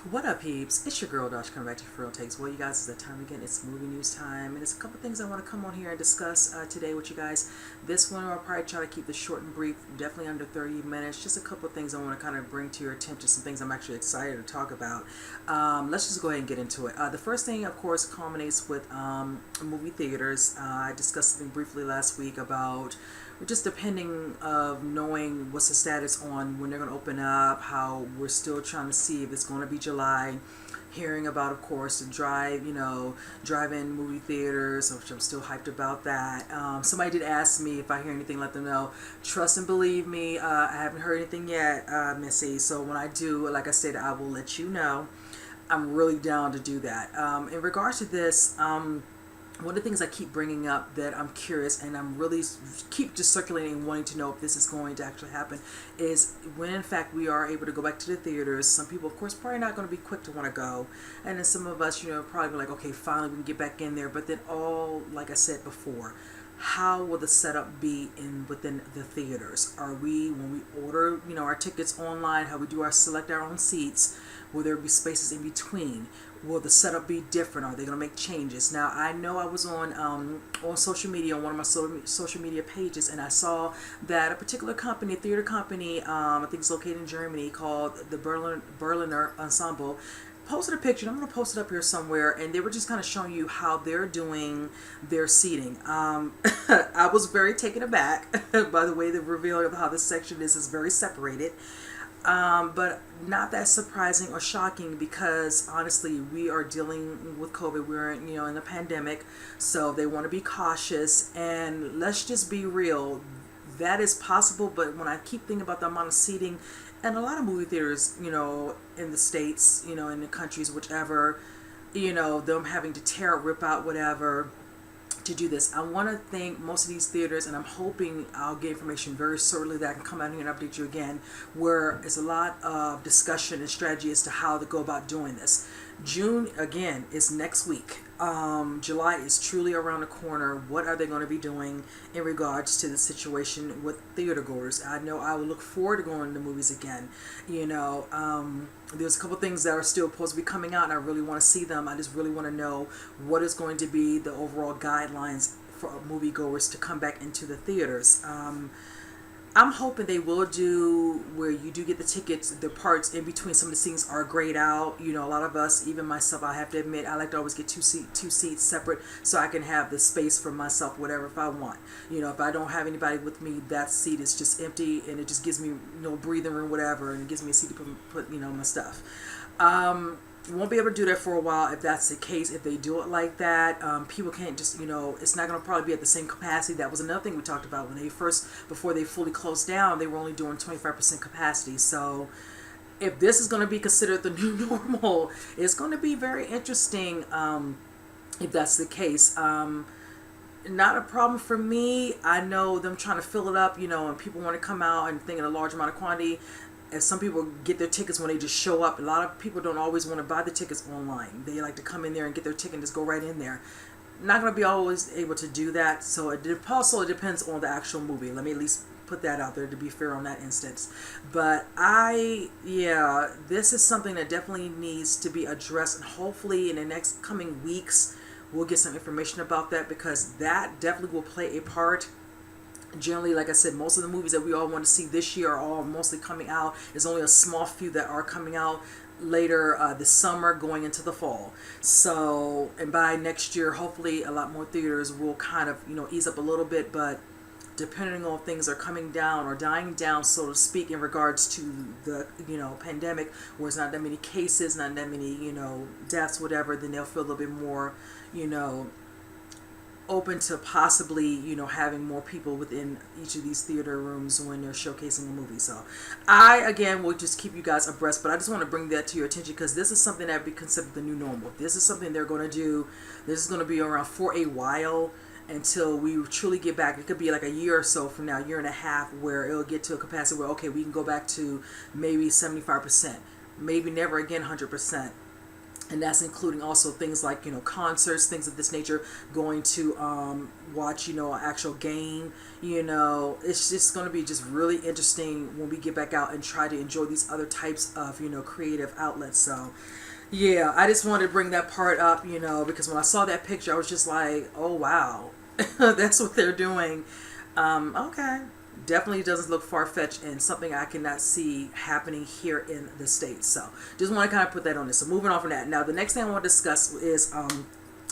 What up, peeps? It's your girl, Dosh, coming back to For Real Takes. Well, you guys, it's that time again. It's movie news time, and there's a couple things I want to come on here and discuss today with you guys. This one, I'll probably try to keep this short and brief, definitely under 30 minutes. Just a couple of things I want to kind of bring to your attention, some things I'm actually excited to talk about. Let's just go ahead and get into it. The first thing, of course, culminates with movie theaters. I discussed something briefly last week about just depending of knowing what's the status on when they're going to open up, how we're still trying to see if it's going to be July, hearing about, of course, the drive-in movie theaters, which I'm still hyped about that. Somebody did ask me if I hear anything, let them know. Trust and believe me, I haven't heard anything yet, Missy, so when I do, like I said, I will let you know. I'm really down to do that. In regards to this, one of the things I keep bringing up that I'm curious and I'm really keep just circulating and wanting to know if this is going to actually happen is when in fact we are able to go back to the theaters. Some people, of course, probably not going to be quick to want to go, and then some of us, probably be like, okay, finally we can get back in there. But then like I said before, how will the setup be within the theaters? Are we, when we order our tickets online, how we do our select our own seats, will there be spaces in between? Will the setup be different? Are they going to make changes? Now, I know I was on social media, on one of my social media pages, and I saw that a particular company, a theater company, I think it's located in Germany, called the Berliner Ensemble, posted a picture, and I'm going to post it up here somewhere, and they were just kind of showing you how they're doing their seating. I was very taken aback by the way the revealing of how this section is very separated. But not that surprising or shocking because honestly, we are dealing with COVID. We're in a pandemic, so they want to be cautious. And let's just be real, that is possible. But when I keep thinking about the amount of seating, and a lot of movie theaters, in the States, in the countries, whichever, them having to tear, rip out, whatever, to do this. I want to thank most of these theaters, and I'm hoping I'll get information very shortly that I can come out here and update you again, where there's a lot of discussion and strategy as to how to go about doing this. June, again, is next week. July is truly around the corner. What are they going to be doing in regards to the situation with theater goers? I know I will look forward to going to the movies again. There's a couple things that are still supposed to be coming out, and I really want to see them. I just really want to know what is going to be the overall guidelines for moviegoers to come back into the theaters. I'm hoping they will do where you do get the tickets, the parts in between some of the scenes are grayed out. A lot of us, even myself, I have to admit, I like to always get two seats separate so I can have the space for myself, whatever, if I want. If I don't have anybody with me, that seat is just empty, and it just gives me, breathing room, whatever, and it gives me a seat to put my stuff. Won't be able to do that for a while if that's the case. If they do it like that, people can't just, it's not going to probably be at the same capacity. That was another thing we talked about when before they fully closed down, they were only doing 25% capacity. So if this is going to be considered the new normal, it's going to be very interesting if that's the case. Not a problem for me. I know them trying to fill it up, and people want to come out and think in a large amount of quantity. And some people get their tickets when they just show up. A lot of people don't always want to buy the tickets online. They like to come in there and get their ticket and just go right in there. Not going to be always able to do that. So it also depends on the actual movie. Let me at least put that out there to be fair on that instance. But this is something that definitely needs to be addressed. And hopefully in the next coming weeks, we'll get some information about that, because that definitely will play a part. Generally, like I said, most of the movies that we all want to see this year are all mostly coming out. There's only a small few that are coming out later this summer going into the fall. So, and by next year, hopefully a lot more theaters will kind of, ease up a little bit, but depending on things are coming down or dying down, so to speak, in regards to the, pandemic, where it's not that many cases, not that many, deaths, whatever, then they'll feel a little bit more, open to possibly, having more people within each of these theater rooms when they're showcasing a movie. So I, again, will just keep you guys abreast, but I just want to bring that to your attention because this is something that would be considered the new normal. This is something they're going to do. This is going to be around for a while until we truly get back. It could be like a year or so from now, year and a half, where it'll get to a capacity where, okay, we can go back to maybe 75%, maybe never again 100%. and that's including also things like concerts, things of this nature, going to watch an actual game. It's just going to be just really interesting when we get back out and try to enjoy these other types of creative outlets. So yeah, I just wanted to bring that part up, because when I saw that picture I was just like, oh wow, that's what they're doing. Okay, definitely doesn't look far-fetched and something I cannot see happening here in the States. So just want to kind of put that on this. So moving on from that, now the next thing I want to discuss is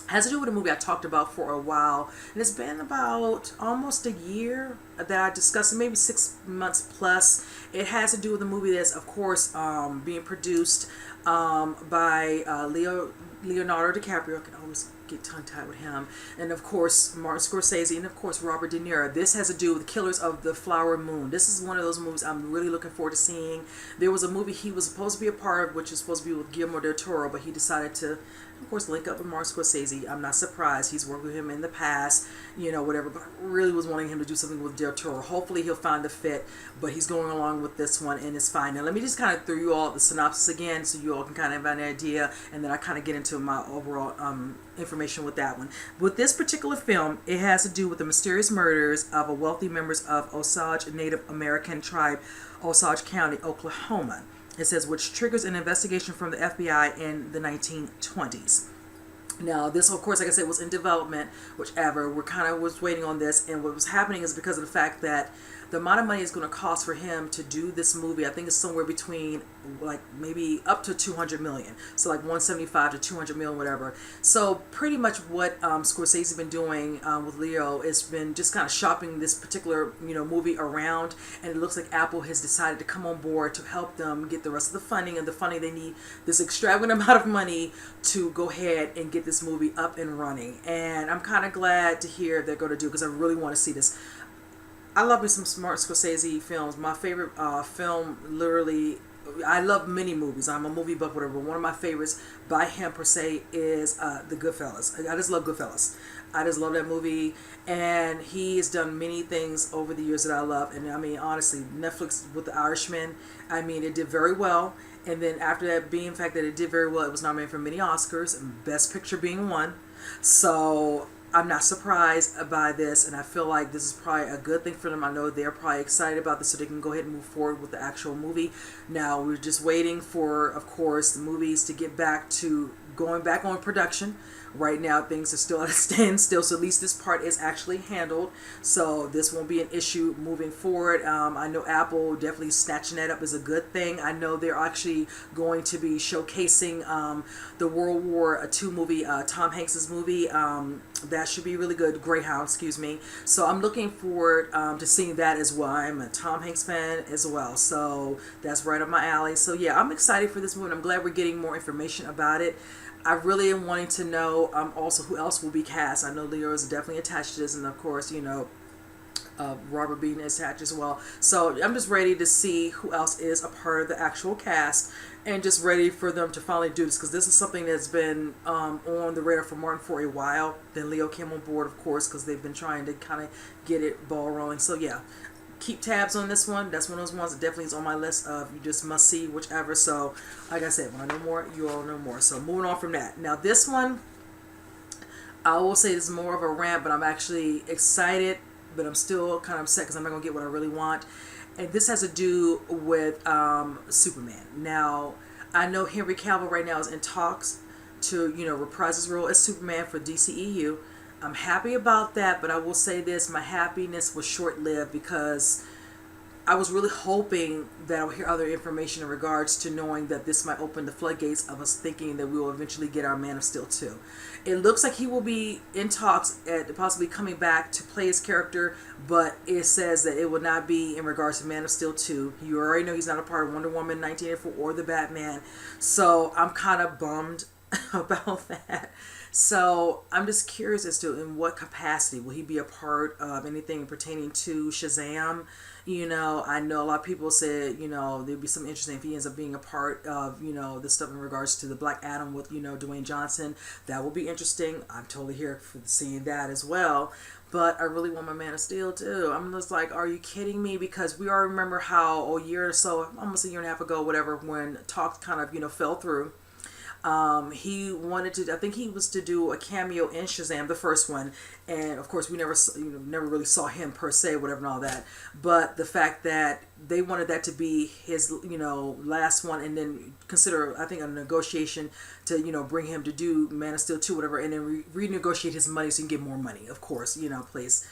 has to do with a movie I talked about for a while, and it's been about almost a year that I discussed it, maybe 6 months plus. It has to do with a movie that's, of course, being produced by Leonardo DiCaprio. I can always get tongue-tied with him, and of course Martin Scorsese, and of course Robert De Niro. This has to do with Killers of the Flower Moon. This is one of those movies I'm really looking forward to seeing. There was a movie he was supposed to be a part of, which is supposed to be with Guillermo del Toro, but he decided to, of course, link up with Martin Scorsese. I'm not surprised. He's worked with him in the past, whatever, but I really was wanting him to do something with del Toro. Hopefully he'll find the fit, but he's going along with this one, and it's fine. Now let me just kind of throw you all the synopsis again so you all can kind of have an idea, and then I kind of get into my overall information with that one. With this particular film, it has to do with the mysterious murders of a wealthy members of Osage Native American tribe, Osage County, Oklahoma. It says, which triggers an investigation from the FBI in the 1920s. Now, this, of course, like I said, was in development, whichever. We're kind of was waiting on this, and what was happening is because of the fact that the amount of money it's going to cost for him to do this movie, I think it's somewhere between like maybe up to 200 million. So like 175 to 200 million, whatever. So pretty much what Scorsese's been doing with Leo has been just kind of shopping this particular movie around, and it looks like Apple has decided to come on board to help them get the rest of the funding, and the funding they need this extravagant amount of money to go ahead and get this movie up and running. And I'm kind of glad to hear they're going to do, because I really want to see this. I love me some smart Scorsese films. My favorite film, literally, I love many movies. I'm a movie buff, whatever. But one of my favorites by him per se is The Goodfellas. I just love Goodfellas. I just love that movie, and he has done many things over the years that I love. And I mean, honestly, Netflix with The Irishman, I mean, it did very well. And then after that, being the fact that it did very well, it was nominated for many Oscars, and Best Picture being one. So I'm not surprised by this, and I feel like this is probably a good thing for them. I know they're probably excited about this, so they can go ahead and move forward with the actual movie. Now, we're just waiting for, of course, the movies to get back to going back on production. Right now, things are still at a standstill, so at least this part is actually handled. So this won't be an issue moving forward. I know Apple definitely snatching that up is a good thing. I know they're actually going to be showcasing the World War II movie, Tom Hanks's movie. That should be really good. Greyhound, excuse me. So I'm looking forward to seeing that as well. I'm a Tom Hanks fan as well, so that's right up my alley. So yeah, I'm excited for this movie. I'm glad we're getting more information about it. I really am wanting to know also who else will be cast. I know Leo is definitely attached to this, and of course, Robert being attached as well. So I'm just ready to see who else is a part of the actual cast, and just ready for them to finally do this, because this is something that's been on the radar for Martin for a while. Then Leo came on board, of course, because they've been trying to kind of get it ball rolling. So yeah, keep tabs on this one. That's one of those ones that definitely is on my list of you just must see, whichever. So like I said, when I know more, you all know more. So moving on from that. Now this one, I will say this is more of a rant, but I'm actually excited, but I'm still kind of upset because I'm not going to get what I really want. And this has to do with Superman. Now, I know Henry Cavill right now is in talks to, reprise his role as Superman for DCEU. I'm happy about that, but I will say this, my happiness was short-lived, because I was really hoping that I would hear other information in regards to knowing that this might open the floodgates of us thinking that we will eventually get our Man of Steel 2. It looks like he will be in talks at possibly coming back to play his character, but it says that it will not be in regards to Man of Steel 2. You already know he's not a part of Wonder Woman 1984 or the Batman, so I'm kind of bummed about that. So I'm just curious as to in what capacity will he be a part of anything pertaining to Shazam. I know a lot of people said, there'd be some interesting if he ends up being a part of, the stuff in regards to the Black Adam with, Dwayne Johnson. That will be interesting. I'm totally here for seeing that as well. But I really want my Man of Steel too. I'm just like, are you kidding me? Because we all remember how a year or so, almost a year and a half ago, whatever, when talks kind of, fell through. He wanted to, I think he was to do a cameo in Shazam, the first one, and of course we never really saw him per se, whatever and all that. But the fact that they wanted that to be his, last one, and then consider, I think, a negotiation to, bring him to do Man of Steel 2, whatever, and then renegotiate his money so he can get more money, of course, please.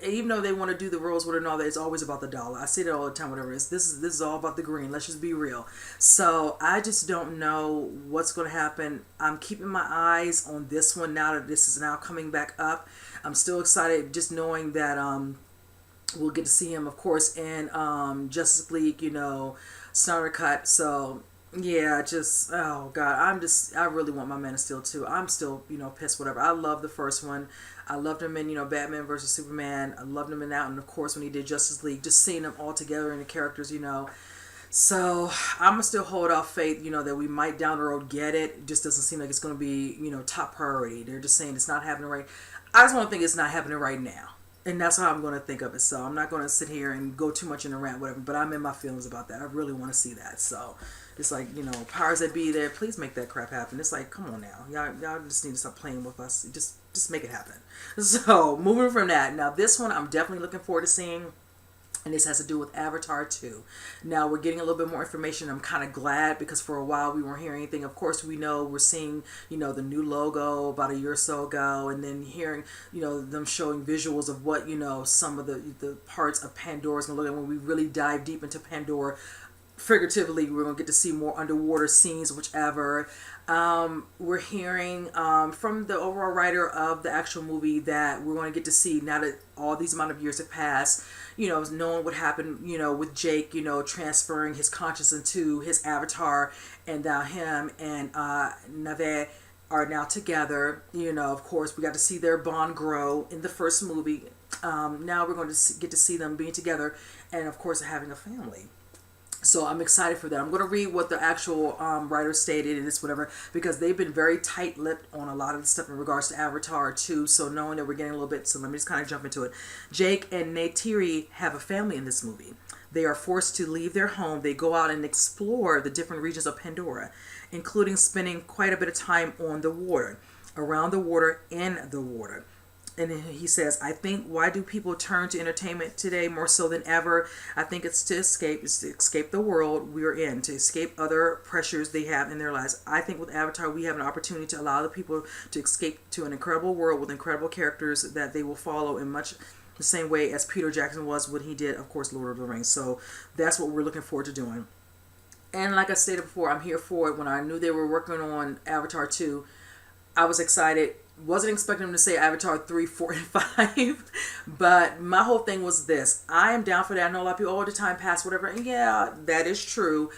Even though they want to do the roles with it and all that, it's always about the dollar. I say that all the time, whatever it is. This is all about the green. Let's just be real. So I just don't know what's going to happen. I'm keeping my eyes on this one now that this is now coming back up. I'm still excited just knowing that we'll get to see him, of course, in Justice League, Snyder Cut. So yeah, just, oh God, I really want my Man of Steel too. I'm still, pissed, whatever. I love the first one. I loved him in, Batman versus Superman. I loved him in that, and of course when he did Justice League, just seeing them all together and the characters, So I'm gonna still hold off faith, that we might down the road get it. It just doesn't seem like it's gonna be, top priority. They're just saying it's not happening right. I just want to think it's not happening right now. And that's how I'm going to think of it. So I'm not going to sit here and go too much in a rant, whatever. But I'm in my feelings about that. I really want to see that. So it's like, powers that be there, please make that crap happen. It's like, come on now. Y'all just need to stop playing with us. Just make it happen. So moving from that. Now this one I'm definitely looking forward to seeing. And this has to do with Avatar 2. Now we're getting a little bit more information. I'm kind of glad because for a while we weren't hearing anything. Of course, we know we're seeing, the new logo about a year or so ago, and then hearing, them showing visuals of what, some of the parts of Pandora is going to look like when we really dive deep into Pandora. Figuratively, we're going to get to see more underwater scenes, whichever. We're hearing from the overall writer of the actual movie that we're going to get to see, now that all these amount of years have passed, knowing what happened, with Jake, transferring his conscience into his avatar, and now him and Nave are now together. Of course, we got to see their bond grow in the first movie. Now we're going to get to see them being together and, of course, having a family. So I'm excited for that. I'm going to read what the actual writer stated in this, whatever, because they've been very tight-lipped on a lot of the stuff in regards to Avatar 2. So knowing that we're getting a little bit, so let me just kind of jump into it. Jake and Neytiri have a family in this movie. They are forced to leave their home. They go out and explore the different regions of Pandora, including spending quite a bit of time on the water, around the water, in the water. And then he says, I think, why do people turn to entertainment today more so than ever? I think it's to escape the world we're in, to escape other pressures they have in their lives. I think with Avatar, we have an opportunity to allow the people to escape to an incredible world with incredible characters that they will follow in much the same way as Peter Jackson was when he did, of course, Lord of the Rings. So that's what we're looking forward to doing. And like I stated before, I'm here for it. When I knew they were working on Avatar 2, I was excited. Wasn't expecting them to say Avatar 3, 4, and 5. But my whole thing was this. I am down for that. I know a lot of people, all the time passed, whatever. And yeah, that is true.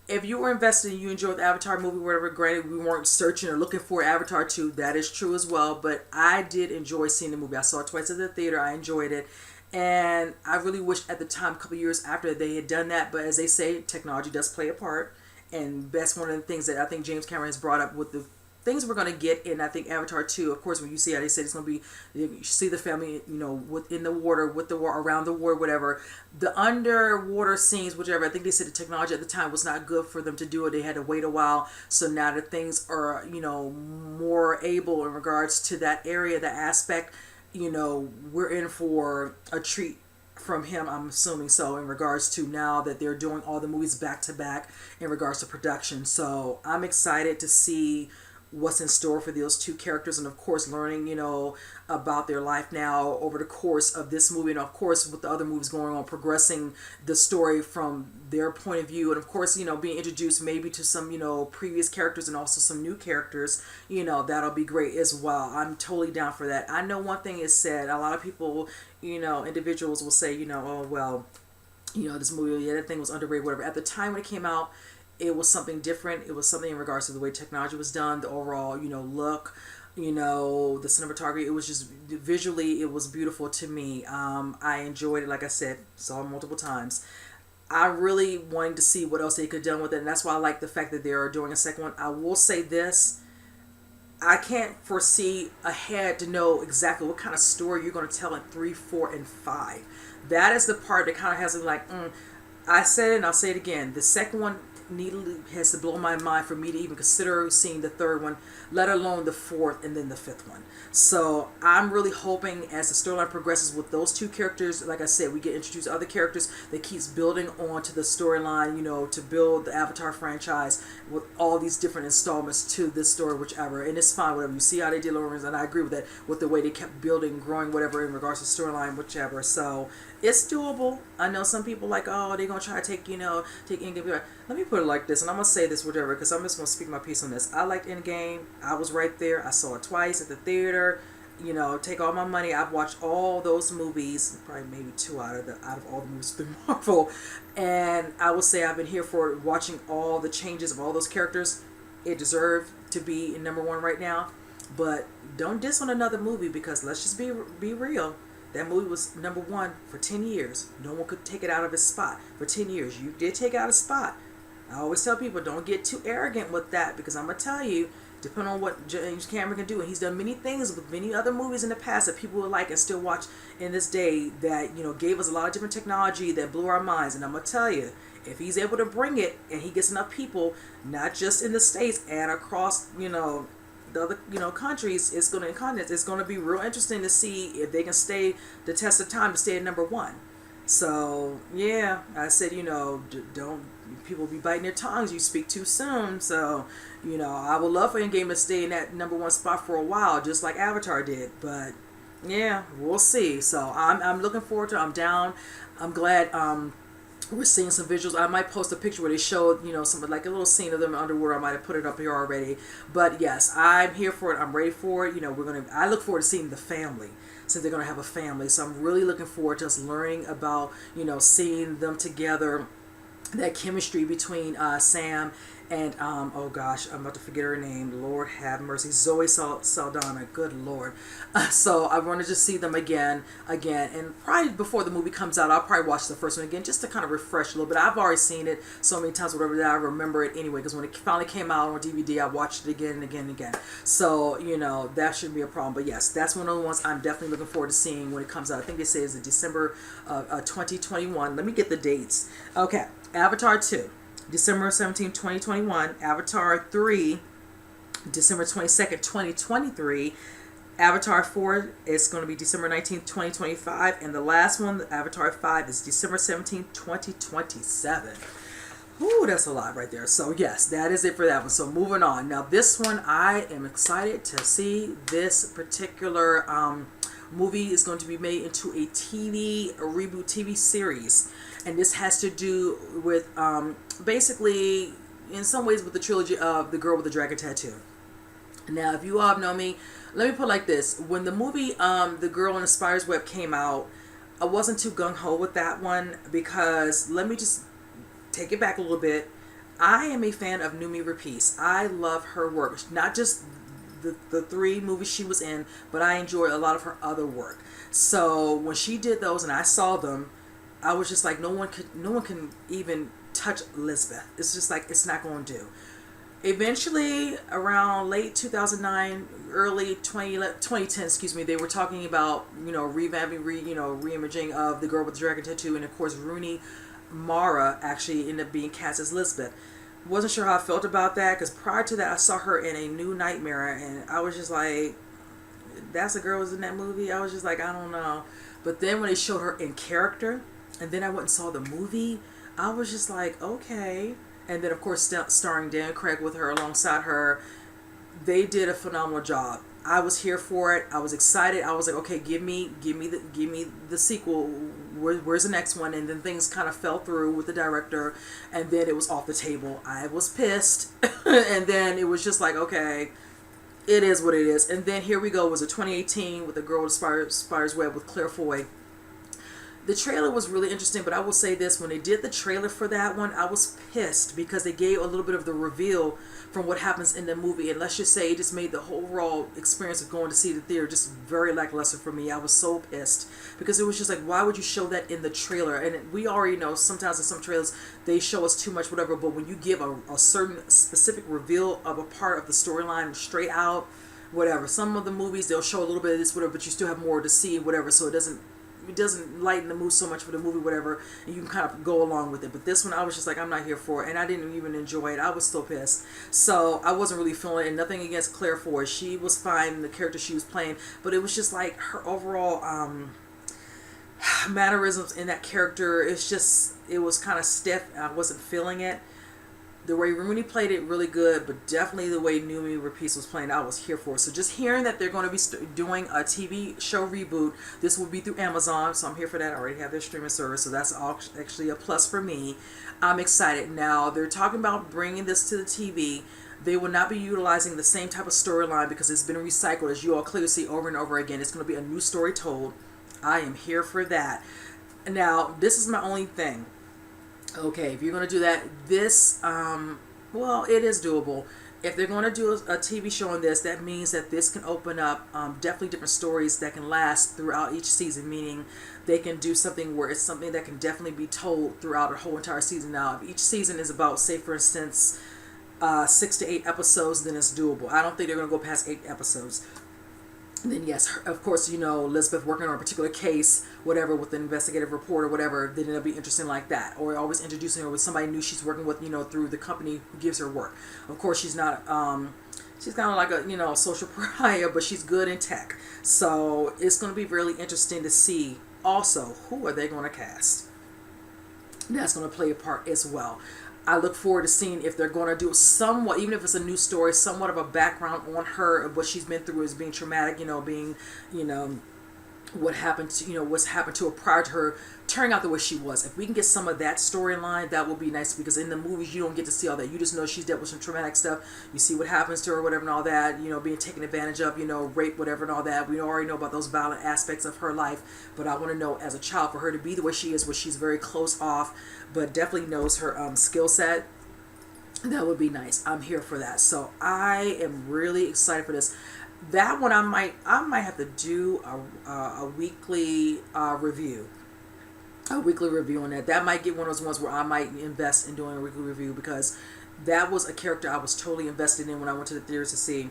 If you were invested and you enjoyed the Avatar movie, whatever, granted, we weren't searching or looking for Avatar 2. That is true as well. But I did enjoy seeing the movie. I saw it twice at the theater. I enjoyed it. And I really wish at the time, a couple years after, they had done that. But as they say, technology does play a part. And that's one of the things that I think James Cameron has brought up with the things we're going to get in, I think, Avatar 2. Of course, when you see how they said it's going to be, you see the family, within the water, with the water, around the water, whatever. The underwater scenes, whichever, I think they said the technology at the time was not good for them to do it. They had to wait a while. So now that things are, more able in regards to that area, that aspect, we're in for a treat from him, I'm assuming, so in regards to now that they're doing all the movies back to back in regards to production. So I'm excited to see what's in store for those two characters, and of course learning about their life now over the course of this movie, and of course with the other movies going on, progressing the story from their point of view, and of course being introduced maybe to some previous characters and also some new characters. That'll be great as well. I'm totally down for that. I know one thing is said, a lot of people, individuals will say, oh well, this movie, the other thing was underrated, whatever. At the time when it came out, it was something different. It was something in regards to the way technology was done, the overall, look, the cinematography. It was just visually, it was beautiful to me. I enjoyed it. Like I said, saw it multiple times. I really wanted to see what else they could have done with it, and that's why I like the fact that they are doing a second one. I will say this. I can't foresee ahead to know exactly what kind of story you're going to tell in 3, 4, and 5. That is the part that kind of has me like, I said it and I'll say it again. The second one has to blow my mind for me to even consider seeing the third one, let alone the fourth and then the fifth one. So I'm really hoping as the storyline progresses with those two characters, like I said, we get introduced to other characters that keeps building on to the storyline, to build the Avatar franchise with all these different installments to this story, whichever. And it's fine, whatever. You see how they did Lord of the Rings, and I agree with that, with the way they kept building, growing, whatever, in regards to storyline, whichever. So it's doable. I know some people like, oh, they're going to try to take Endgame. Let me put it like this, and I'm going to say this, whatever, because I'm just going to speak my piece on this. I liked Endgame. I was right there. I saw it twice at the theater. Take all my money. I've watched all those movies, probably maybe two out of all the movies through Marvel, and I will say I've been here for watching all the changes of all those characters. It deserved to be in number one right now, but don't diss on another movie, because let's just be real. That movie was number one for 10 years. No one could take it out of its spot for 10 years. You did take out a spot. I always tell people, don't get too arrogant with that, because I'm going to tell you, depending on what James Cameron can do, and he's done many things with many other movies in the past that people would like and still watch in this day, that gave us a lot of different technology that blew our minds. And I'm going to tell you, if he's able to bring it and he gets enough people, not just in the States and across the other countries, it's going to be real interesting to see if they can stay the test of time to stay at number one. So yeah, I said, don't people be biting their tongues. You speak too soon. So I would love for Endgame to stay in that number one spot for a while, just like Avatar did. But yeah, we'll see. So I'm looking forward to it. I'm down. I'm glad we're seeing some visuals. I might post a picture where they showed, something like a little scene of them underwater. I might have put it up here already. But yes, I'm here for it. I'm ready for it. I look forward to seeing the family, since they're going to have a family. So I'm really looking forward to us learning about, seeing them together, that chemistry between Sam and oh gosh, I'm about to forget her name. Lord have mercy, Zoe Saldana. Good Lord. So I wanted to see them again, and probably before the movie comes out, I'll probably watch the first one again just to kind of refresh a little bit. I've already seen it so many times, whatever, that I remember it anyway. Because when it finally came out on DVD, I watched it again and again and again. So that shouldn't be a problem. But yes, that's one of the ones I'm definitely looking forward to seeing when it comes out. I think they say it's in December 2021. Let me get the dates. Okay, Avatar 2. December 17, 2021. Avatar 3, December 22nd, 2023. Avatar 4 is going to be December 19th, 2025. And the last one, Avatar 5, is December 17th, 2027. Ooh, that's a lot right there. So yes, that is it for that one. So moving on. Now this one, I am excited to see. This particular movie is going to be made into a reboot TV series. And this has to do with, basically, in some ways, with the trilogy of The Girl with the Dragon Tattoo. Now, if you all know me, let me put it like this. When the movie The Girl in the Spider's Web came out, I wasn't too gung-ho with that one, because let me just take it back a little bit. I am a fan of Noomi Rapace. I love her work. Not just the three movies she was in, but I enjoy a lot of her other work. So when she did those and I saw them, I was just like, no one can even touch Lisbeth. It's just like, it's not going to do. Eventually, around late 2009, early 2010, they were talking about, revamping, reimaging of The Girl with the Dragon Tattoo, and of course, Rooney Mara actually ended up being cast as Lisbeth. Wasn't sure how I felt about that, because prior to that, I saw her in A New Nightmare, and I was just like, that's the girl who was in that movie? I was just like, I don't know. But then when they showed her in character, and then I went and saw the movie, I was just like, okay. And then, of course, starring Dan Craig with her, alongside her, they did a phenomenal job. I was here for it. I was excited. I was like, okay, give me the sequel. Where's the next one? And then things kind of fell through with the director, and then it was off the table. I was pissed, and then it was just like, okay, it is what it is. And then here we go. It was a 2018 with The Girl with Spider's Web with Claire Foy. The trailer was really interesting, but I will say this. When they did the trailer for that one, I was pissed because they gave a little bit of the reveal from what happens in the movie. And let's just say it just made the whole overall experience of going to see the theater just very lackluster for me. I was so pissed because it was just like, why would you show that in the trailer? And we already know sometimes in some trailers they show us too much, whatever. But when you give a certain specific reveal of a part of the storyline straight out, whatever. Some of the movies, they'll show a little bit of this, whatever, but you still have more to see, whatever. So it doesn't, doesn't lighten the mood so much for the movie, whatever, and you can kind of go along with it. But this one, I was just like, I'm not here for it, and I didn't even enjoy it. I was still pissed, so I wasn't really feeling it. And nothing against Claire Ford, she was fine, the character she was playing, but it was just like her overall mannerisms in that character. It was kind of stiff. I wasn't feeling it. The way Rooney played it really good, but definitely the way Noomi Rapace was playing, I was here for it. So just hearing that they're going to be doing a TV show reboot, this will be through Amazon, so I'm here for that. I already have their streaming service, so that's actually a plus for me. I'm excited. Now, they're talking about bringing this to the TV. They will not be utilizing the same type of storyline because it's been recycled, as you all clearly see over and over again. It's going to be a new story told. I am here for that. Now, this is my only thing. Okay, if you're going to do that, this, well, it is doable. If they're going to do a TV show on this, that means that this can open up definitely different stories that can last throughout each season, meaning they can do something where it's something that can definitely be told throughout a whole entire season. Now, if each season is about, say, for instance, 6 to 8 episodes, then it's doable. I don't think they're going to go past 8 episodes. Then yes, of course, Elizabeth working on a particular case, whatever, with an investigative report or whatever, then it'll be interesting like that. Or always introducing her with somebody new she's working with, through the company who gives her work. Of course, she's not, she's kind of like a, social pariah, but she's good in tech. So it's going to be really interesting to see also who are they going to cast. That's going to play a part as well. I look forward to seeing if they're going to do somewhat, even if it's a new story, somewhat of a background on her, of what she's been through as being traumatic, being, what happened to, what's happened to her prior to her turning out the way she was. If we can get some of that storyline, that will be nice, because in the movies, you don't get to see all that. You just know she's dealt with some traumatic stuff. You see what happens to her, whatever, and all that, being taken advantage of, rape, whatever, and all that. We already know about those violent aspects of her life, but I want to know, as a child, for her to be the way she is, where she's very close off, but definitely knows her skill set. That would be nice. I'm here for that. So I am really excited for this. That one I might have to do a weekly review. A weekly review on that. That might get one of those ones where I might invest in doing a weekly review, because that was a character I was totally invested in when I went to the theaters to see.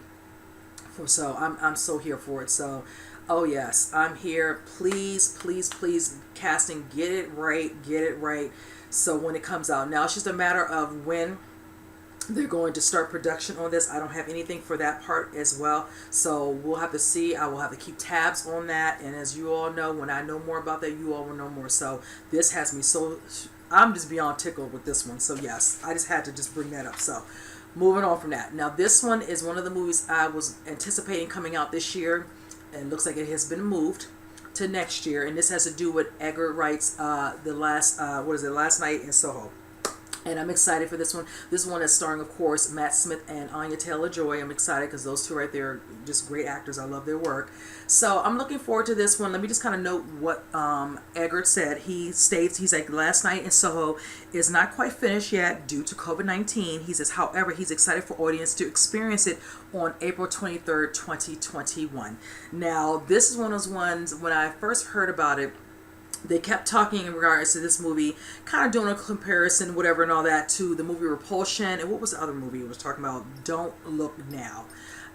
So I'm so here for it. So, oh yes, I'm here. Please, please, please, casting, get it right, get it right. So when it comes out, now it's just a matter of when they're going to start production on this. I don't have anything for that part as well, so we'll have to see. I will have to keep tabs on that, and as you all know, when I know more about that, you all will know more. So this has me so, I'm just beyond tickled with this one. So yes, I just had to just bring that up. So moving on from that, now this one is one of the movies I was anticipating coming out this year, and it looks like it has been moved to next year, and this has to do with Edgar Wright's Last Night in Soho. And I'm excited for this one. This one is starring, of course, Matt Smith and Anya Taylor-Joy. I'm excited because those two right there are just great actors. I love their work. So I'm looking forward to this one. Let me just kind of note what Edgar said. He states, he's like, Last Night in Soho is not quite finished yet due to COVID-19. He says, however, he's excited for audience to experience it on April 23rd, 2021. Now, this is one of those ones, when I first heard about it, they kept talking in regards to this movie, kind of doing a comparison, whatever, and all that, to the movie Repulsion. And what was the other movie it was talking about? Don't Look Now.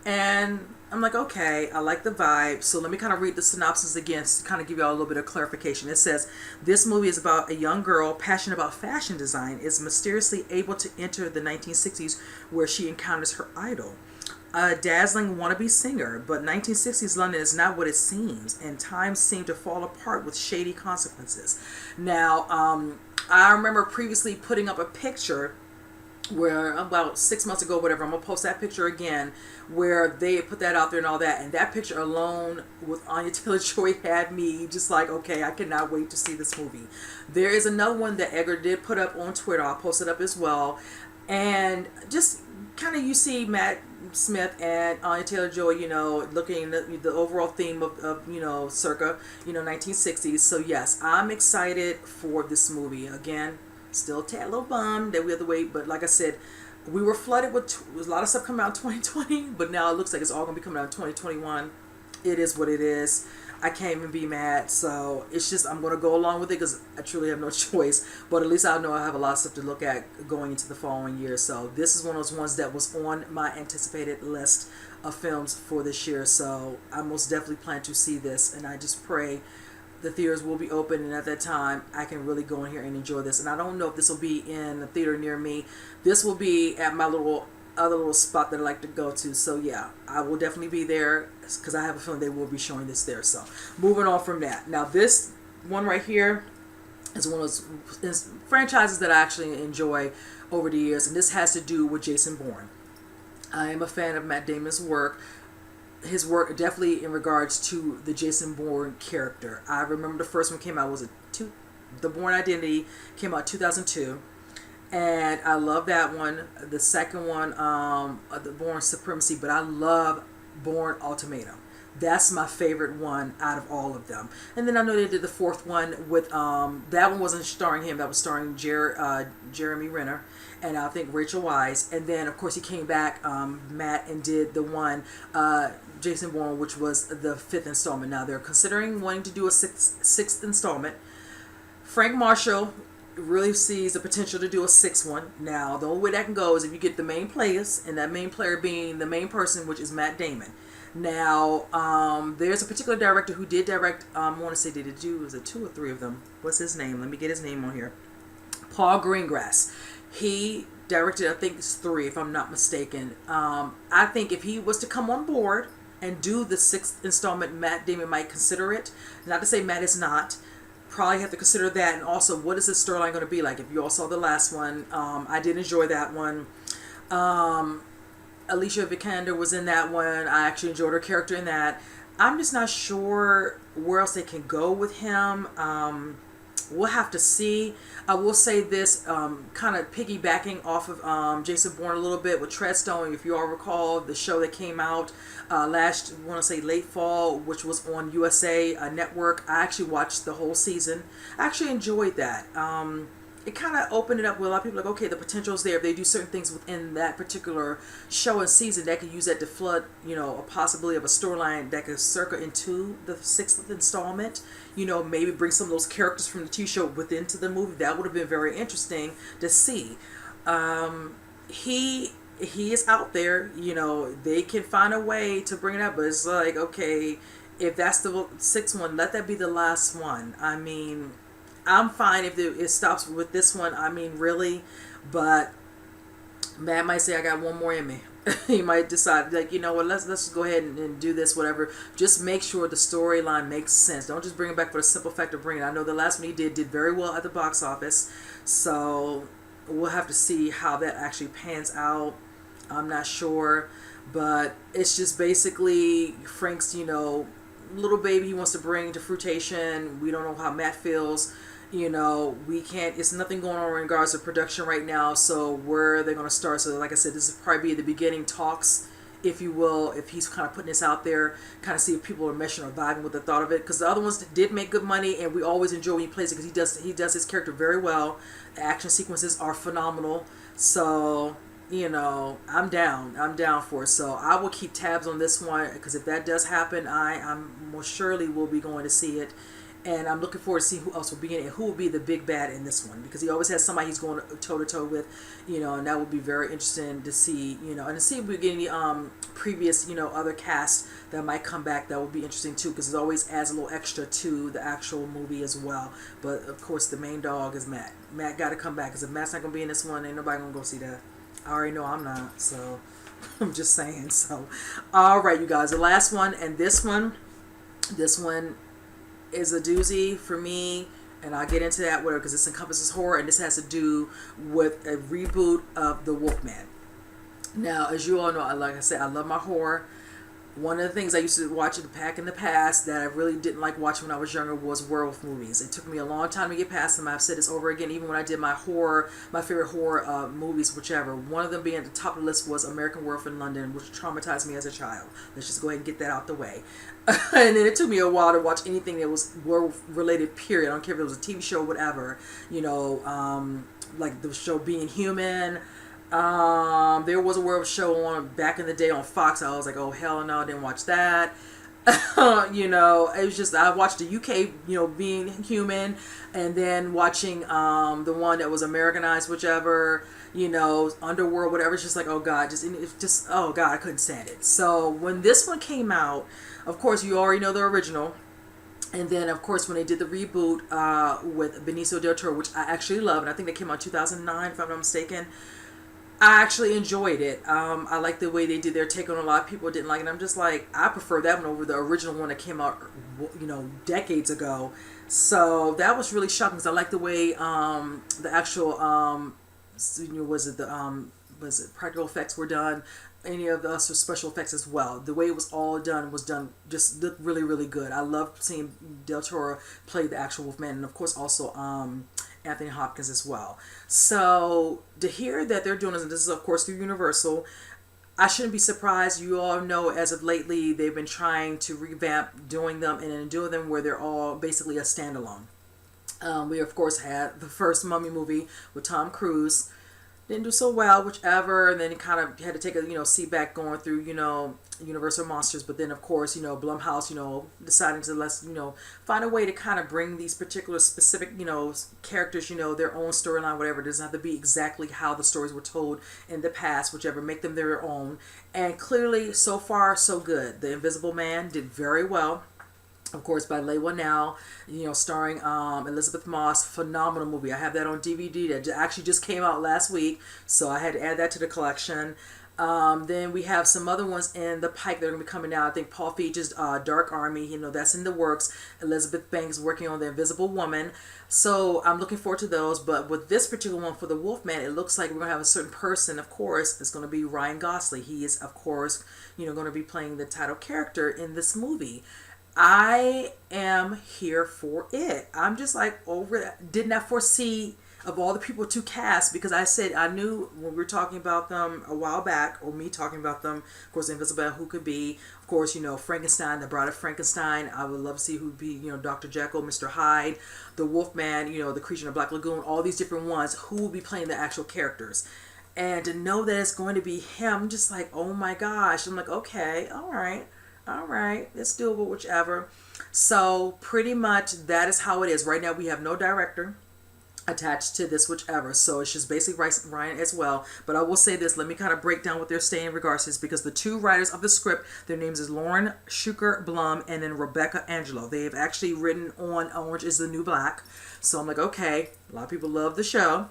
And I'm like, okay, I like the vibe. So let me kind of read the synopsis again to kind of give you all a little bit of clarification. It says, this movie is about a young girl passionate about fashion design is mysteriously able to enter the 1960s, where she encounters her idol, a dazzling wannabe singer. But 1960s London is not what it seems, and times seem to fall apart with shady consequences. Now, I remember previously putting up a picture where, about 6 months ago, whatever, I'm going to post that picture again, where they put that out there and all that, and that picture alone with Anya Taylor-Joy had me just like, okay, I cannot wait to see this movie. There is another one that Edgar did put up on Twitter. I'll post it up as well, and just kind of, you see Matt Smith and Anya Taylor-Joy, looking at the overall theme of circa, 1960s. So yes, I'm excited for this movie. Again, still a tad little bummed that we have to wait, but like I said, we were flooded with a lot of stuff coming out in 2020, but now it looks like it's all going to be coming out in 2021. It is what it is. I can't even be mad, so it's just, I'm going to go along with it because I truly have no choice, but at least I know I have a lot of stuff to look at going into the following year. So this is one of those ones that was on my anticipated list of films for this year, so I most definitely plan to see this, and I just pray the theaters will be open, and at that time I can really go in here and enjoy this. And I don't know if this will be in a theater near me. This will be at my other little spot that I like to go to. So yeah, I will definitely be there because I have a feeling they will be showing this there. So moving on from that, now this one right here is one of those franchises that I actually enjoy over the years, and this has to do with Jason Bourne. I am a fan of Matt Damon's work. His work definitely in regards to the Jason Bourne character. I remember the first one came out, The Bourne Identity came out 2002, and I love that one. The second one, The Bourne Supremacy, but I love Bourne Ultimatum. That's my favorite one out of all of them. And then I know they did the fourth one with that one wasn't starring him. That was starring Jeremy Renner and I think Rachel Weisz. And then of course he came back, Matt, and did the one Jason Bourne, which was the fifth installment. Now they're considering wanting to do a sixth installment. Frank Marshall really sees the potential to do a sixth one. Now the only way that can go is if you get the main players, and that main player being the main person, which is Matt Damon. Now, there's a particular director who did direct, I want to say, was it 2 or 3 of them? What's his name? Let me get his name on here. Paul Greengrass. He directed, I think it's 3, if I'm not mistaken. I think if he was to come on board and do the 6th installment, Matt Damon might consider it. Not to say Matt is not. Probably have to consider that. And also, what is the storyline going to be like? If you all saw the last one, I did enjoy that one. Alicia Vikander was in that one. I actually enjoyed her character in that. I'm just not sure where else they can go with him. We'll have to see. I will say this, kind of piggybacking off of Jason Bourne a little bit with Treadstone. If you all recall the show that came out last, I want to say late fall, which was on USA Network. I actually watched the whole season. I actually enjoyed that. It kind of opened it up with a lot of people like, okay, the potential is there. If they do certain things within that particular show and season, that could use that to flood, a possibility of a storyline that could circle into the 6th installment. Maybe bring some of those characters from the TV show within to the movie. That would have been very interesting to see. He is out there. They can find a way to bring it up, but it's like, okay, if that's the 6th one, let that be the last one. I mean, I'm fine if it stops with this one. I mean, really, but Matt might say I got one more in me. He might decide, like, you know what, let's just go ahead and do this, whatever. Just make sure the storyline makes sense. Don't just bring it back for the simple fact of bringing it. I know the last one he did very well at the box office, so we'll have to see how that actually pans out. I'm not sure, but it's just basically Frank's, little baby he wants to bring to fruition. We don't know how Matt feels. We can't, it's nothing going on in regards to production right now, so where are they going to start? So like I said, this will probably be the beginning talks, if you will, if he's kind of putting this out there, kind of see if people are meshing or vibing with the thought of it, because the other ones did make good money, and we always enjoy when he plays it, because he does his character very well. The action sequences are phenomenal, so I'm down for it. So I will keep tabs on this one, because if that does happen, I'm most surely will be going to see it. And I'm looking forward to see who else will be in it and who will be the big bad in this one, because he always has somebody he's going toe-to-toe with, and that would be very interesting to see, and to see if we get any previous, other casts that might come back. That would be interesting too, because it always adds a little extra to the actual movie as well. But of course, the main dog is Matt. Matt got to come back, because if Matt's not going to be in this one, ain't nobody going to go see that. I already know I'm not, so I'm just saying. So, all right, you guys, the last one, and this one is a doozy for me, and I'll get into that because this encompasses horror, and this has to do with a reboot of the Wolfman. Now, as you all know, like I said, I love my horror. One of the things I used to watch back in the past that I really didn't like watching when I was younger was werewolf movies. It took me a long time to get past them. I've said this over again, even when I did my favorite horror movies, whichever. One of them being at the top of the list was American Werewolf in London, which traumatized me as a child. Let's just go ahead and get that out the way. And then it took me a while to watch anything that was werewolf related, period. I don't care if it was a TV show or whatever. Like the show Being Human. There was a werewolf show on back in the day on Fox. I was like, oh hell no, I didn't watch that. It was just, I watched the UK, Being Human, and then watching the one that was Americanized, whichever, Underworld, whatever. It's just like, oh god, oh god, I couldn't stand it. So when this one came out, of course you already know the original. And then, of course, when they did the reboot with Benicio del Toro, which I actually love, and I think they came out in 2009, if I'm not mistaken, I actually enjoyed it. I like the way they did their take on it. A lot of people didn't like it. I'm just like, I prefer that one over the original one that came out, decades ago. So that was really shocking because I like the way the actual, was it practical effects were done, any of the special effects as well. The way it was all done just looked really, really good. I loved seeing Del Toro play the actual Wolfman, and of course also Anthony Hopkins as well. So to hear that they're doing this is of course through Universal, I shouldn't be surprised. You all know as of lately they've been trying to revamp doing them and then doing them where they're all basically a standalone. We of course had the first Mummy movie with Tom Cruise. Didn't do so well, whichever, and then he kind of had to take a seat back going through Universal Monsters, but then of course Blumhouse deciding to let's find a way to kind of bring these particular specific characters their own storyline, whatever. It doesn't have to be exactly how the stories were told in the past, whichever, make them their own. And clearly so far so good. The Invisible Man did very well, of course, by Leigh Whannell, starring Elizabeth Moss. Phenomenal movie. I have that on DVD that actually just came out last week, so I had to add that to the collection. Then we have some other ones in the pike that are going to be coming out. I think Paul Feig's Dark Army, that's in the works. Elizabeth Banks working on The Invisible Woman. So I'm looking forward to those. But with this particular one for the Wolfman, it looks like we're going to have a certain person, of course. It's going to be Ryan Gosling. He is, of course, going to be playing the title character in this movie. I am here for it. I'm just like over it. Did not foresee of all the people to cast, because I said I knew when we were talking about them a while back, or me talking about them, of course, Invisible, who could be, of course, Frankenstein, the Bride of Frankenstein. I would love to see who'd be, Dr. Jekyll, Mr. Hyde, the Wolfman, the Creature in the Black Lagoon, all these different ones, who will be playing the actual characters. And to know that it's going to be him, I'm just like, oh my gosh. I'm like, okay, all right, it's doable, whichever. So pretty much that is how it is. Right now we have no director attached to this, whichever. So it's just basically Ryan as well. But I will say this, let me kind of break down what they're saying in regards to this, because the two writers of the script, their names is Lauren Schuker Blum and then Rebecca Angelo. They have actually written on Orange is the New Black. So I'm like, okay, a lot of people love the show.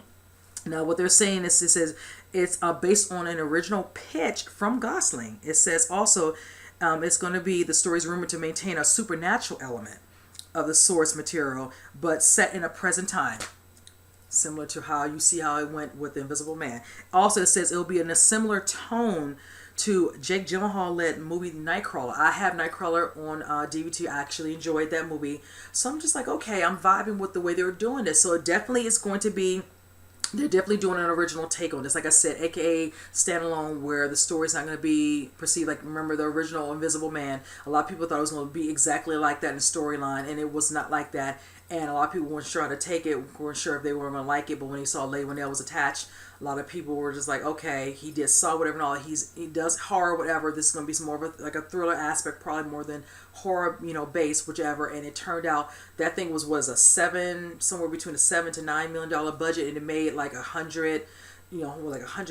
Now what they're saying is, it says it's based on an original pitch from Gosling. It says also it's going to be, the story's rumored to maintain a supernatural element of the source material, but set in a present time, similar to how you see how it went with The Invisible Man. Also, it says it'll be in a similar tone to Jake Gyllenhaal-led movie Nightcrawler. I have Nightcrawler on DVD. I actually enjoyed that movie. So I'm just like, okay, I'm vibing with the way they were doing this. So it definitely is going to be, they're definitely doing an original take on this, like I said, aka standalone, where the story's not going to be perceived like, remember the original Invisible Man, a lot of people thought it was going to be exactly like that in the storyline, and it was not like that, and a lot of people weren't sure how to take it, weren't sure if they were going to like it. But when they saw Leigh Whannell was attached, a lot of people were just like, okay, he did Saw, whatever and all, he does horror, whatever, this is going to be some more of a thriller aspect, probably more than horror, based, whichever. And it turned out that thing was a somewhere between a $7 to $9 million budget, and it made like 100,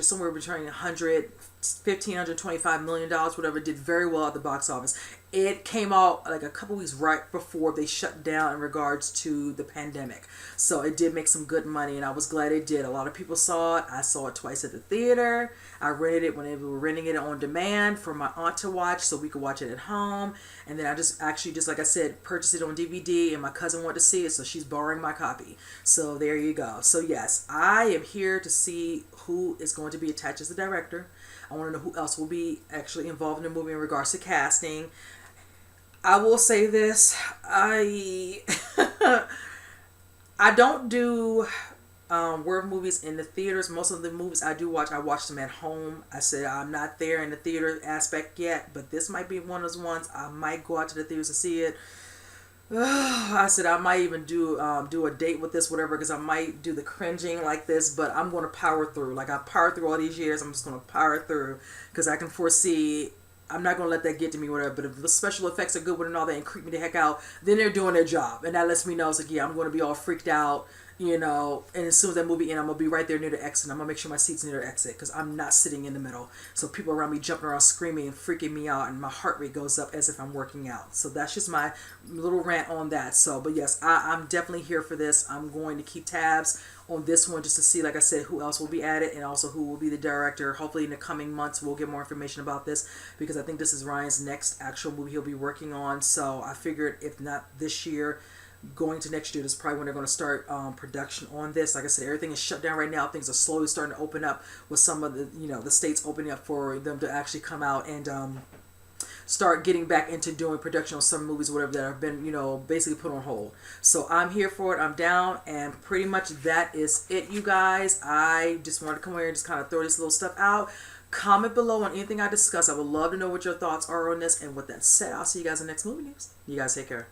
somewhere between 115, $125 million, whatever. Did very well at the box office. It came out like a couple weeks right before they shut down in regards to the pandemic. So it did make some good money, and I was glad it did. A lot of people saw it. I saw it twice at the theater. I rented it when they were renting it on demand for my aunt to watch, so we could watch it at home. And then I just like I said, purchased it on DVD, and my cousin wanted to see it, so she's borrowing my copy. So there you go. So yes, I am here to see who is going to be attached as the director. I want to know who else will be actually involved in the movie in regards to casting. I will say this, I don't do war movies in the theaters. Most of the movies I do watch, I watch them at home. I said I'm not there in the theater aspect yet, but this might be one of those ones. I might go out to the theaters to see it. I said I might even do a date with this, whatever, because I might do the cringing like this, but I'm going to power through. Like I powered through all these years, I'm just going to power through, because I can foresee, I'm not going to let that get to me, whatever. But if the special effects are good with and all that and creep me the heck out, then they're doing their job. And that lets me know, it's like, yeah, I'm going to be all freaked out and as soon as that movie ends, I'm gonna be right there near the exit. I'm gonna make sure my seat's near the exit because I'm not sitting in the middle. So people around me jumping around, screaming and freaking me out, and my heart rate goes up as if I'm working out. So that's just my little rant on that. So, but yes, I'm definitely here for this. I'm going to keep tabs on this one just to see, like I said, who else will be added and also who will be the director. Hopefully in the coming months we'll get more information about this because I think this is Ryan's next actual movie he'll be working on. So I figured if not this year, going to next year is probably when they're going to start production on this. Like I said, everything is shut down right now. Things are slowly starting to open up with some of the the states opening up for them to actually come out and start getting back into doing production on some movies or whatever that have been basically put on hold. So I'm here for it. I'm down, and pretty much that is it, you guys. I just wanted to come here and just kind of throw this little stuff out. Comment below on anything I discuss. I would love to know what your thoughts are on this. And with that said, I'll see you guys in the next movie news. You guys take care.